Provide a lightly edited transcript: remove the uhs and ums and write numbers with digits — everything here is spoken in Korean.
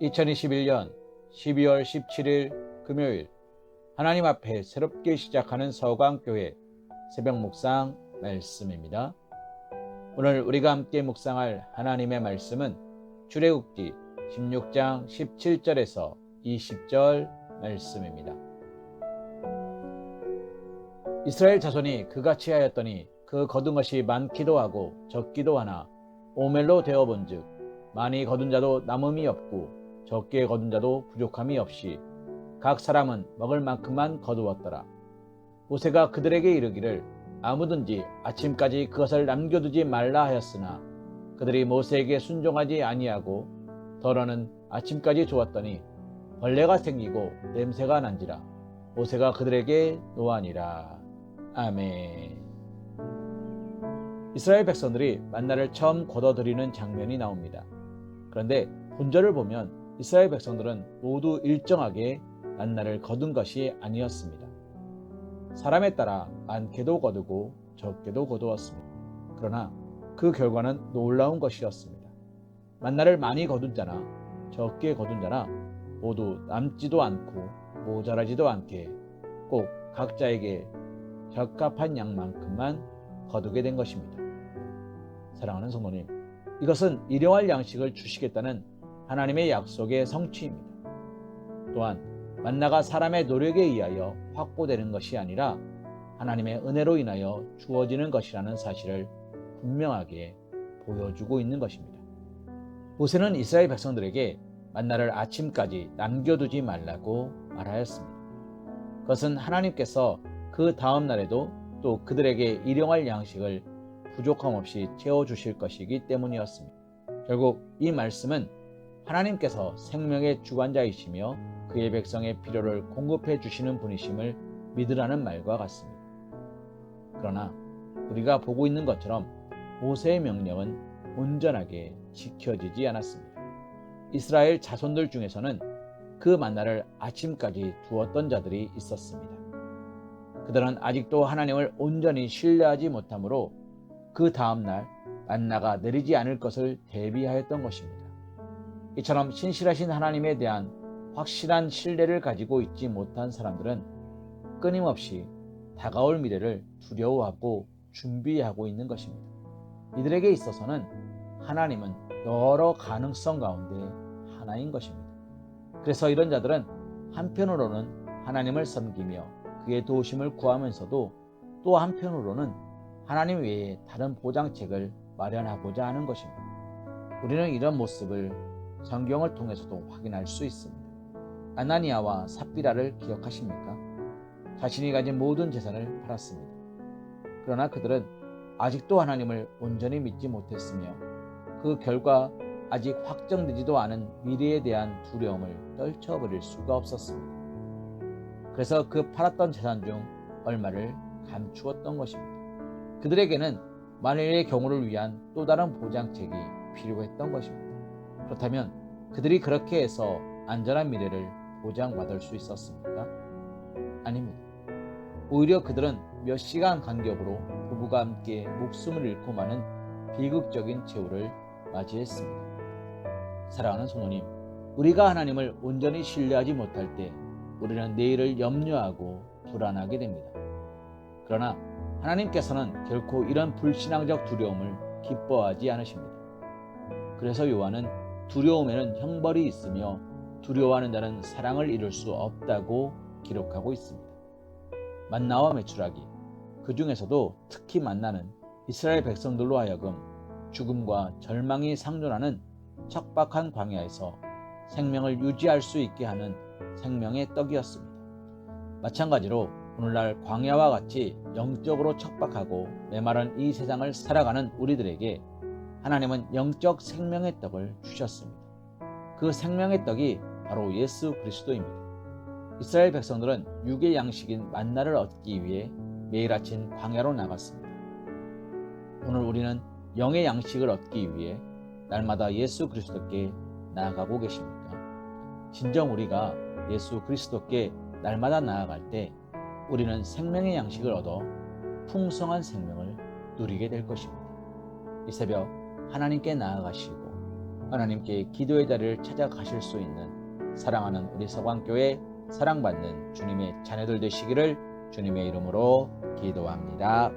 2021년 12월 17일 금요일 하나님 앞에 새롭게 시작하는 서강교회 새벽 묵상 말씀입니다. 오늘 우리가 함께 묵상할 하나님의 말씀은 출애굽기 16장 17절에서 20절 말씀입니다. 이스라엘 자손이 그같이 하였더니 그 거둔 것이 많기도 하고 적기도 하나 오멜로 되어본즉 많이 거둔 자도 남음이 없고 적게 거둔 자도 부족함이 없이 각 사람은 먹을 만큼만 거두었더라. 모세가 그들에게 이르기를 아무든지 아침까지 그것을 남겨두지 말라 하였으나 그들이 모세에게 순종하지 아니하고 더러는 아침까지 주었더니 벌레가 생기고 냄새가 난지라. 모세가 그들에게 노하니라. 아멘. 이스라엘 백성들이 만나를 처음 거둬들이는 장면이 나옵니다. 그런데 본절을 보면 이스라엘 백성들은 모두 일정하게 만나를 거둔 것이 아니었습니다. 사람에 따라 많게도 거두고 적게도 거두었습니다. 그러나 그 결과는 놀라운 것이었습니다. 만나를 많이 거둔 자나 적게 거둔 자나 모두 남지도 않고 모자라지도 않게 꼭 각자에게 적합한 양만큼만 거두게 된 것입니다. 사랑하는 성도님, 이것은 일용할 양식을 주시겠다는 하나님의 약속의 성취입니다. 또한 만나가 사람의 노력에 의하여 확보되는 것이 아니라 하나님의 은혜로 인하여 주어지는 것이라는 사실을 분명하게 보여주고 있는 것입니다. 모세는 이스라엘 백성들에게 만나를 아침까지 남겨두지 말라고 말하였습니다. 그것은 하나님께서 그 다음 날에도 또 그들에게 일용할 양식을 부족함 없이 채워주실 것이기 때문이었습니다. 결국 이 말씀은 하나님께서 생명의 주관자이시며 그의 백성의 필요를 공급해 주시는 분이심을 믿으라는 말과 같습니다. 그러나 우리가 보고 있는 것처럼 모세의 명령은 온전하게 지켜지지 않았습니다. 이스라엘 자손들 중에서는 그 만나를 아침까지 두었던 자들이 있었습니다. 그들은 아직도 하나님을 온전히 신뢰하지 못하므로 그 다음날 만나가 내리지 않을 것을 대비하였던 것입니다. 이처럼 신실하신 하나님에 대한 확실한 신뢰를 가지고 있지 못한 사람들은 끊임없이 다가올 미래를 두려워하고 준비하고 있는 것입니다. 이들에게 있어서는 하나님은 여러 가능성 가운데 하나인 것입니다. 그래서 이런 자들은 한편으로는 하나님을 섬기며 그의 도우심을 구하면서도 또 한편으로는 하나님 외에 다른 보장책을 마련하고자 하는 것입니다. 우리는 이런 모습을 성경을 통해서도 확인할 수 있습니다. 아나니아와 삽비라를 기억하십니까? 자신이 가진 모든 재산을 팔았습니다. 그러나 그들은 아직도 하나님을 온전히 믿지 못했으며 그 결과 아직 확정되지도 않은 미래에 대한 두려움을 떨쳐버릴 수가 없었습니다. 그래서 그 팔았던 재산 중 얼마를 감추었던 것입니다. 그들에게는 만일의 경우를 위한 또 다른 보장책이 필요했던 것입니다. 그렇다면 그들이 그렇게 해서 안전한 미래를 보장받을 수 있었습니까? 아닙니다. 오히려 그들은 몇 시간 간격으로 부부가 함께 목숨을 잃고 마는 비극적인 최후를 맞이했습니다. 사랑하는 성도님, 우리가 하나님을 온전히 신뢰하지 못할 때 우리는 내일을 염려하고 불안하게 됩니다. 그러나 하나님께서는 결코 이런 불신앙적 두려움을 기뻐하지 않으십니다. 그래서 요한은 두려움에는 형벌이 있으며 두려워하는 자는 사랑을 이룰 수 없다고 기록하고 있습니다. 만나와 메추라기, 그 중에서도 특히 만나는 이스라엘 백성들로 하여금 죽음과 절망이 상존하는 척박한 광야에서 생명을 유지할 수 있게 하는 생명의 떡이었습니다. 마찬가지로 오늘날 광야와 같이 영적으로 척박하고 메마른 이 세상을 살아가는 우리들에게 하나님은 영적 생명의 떡을 주셨습니다. 그 생명의 떡이 바로 예수 그리스도입니다. 이스라엘 백성들은 육의 양식인 만나를 얻기 위해 매일 아침 광야로 나갔습니다. 오늘 우리는 영의 양식을 얻기 위해 날마다 예수 그리스도께 나아가고 계십니까? 진정 우리가 예수 그리스도께 날마다 나아갈 때 우리는 생명의 양식을 얻어 풍성한 생명을 누리게 될 것입니다. 이 새벽 하나님께 나아가시고 하나님께 기도의 자리를 찾아가실 수 있는 사랑하는 우리 서광교회 사랑받는 주님의 자녀들 되시기를 주님의 이름으로 기도합니다.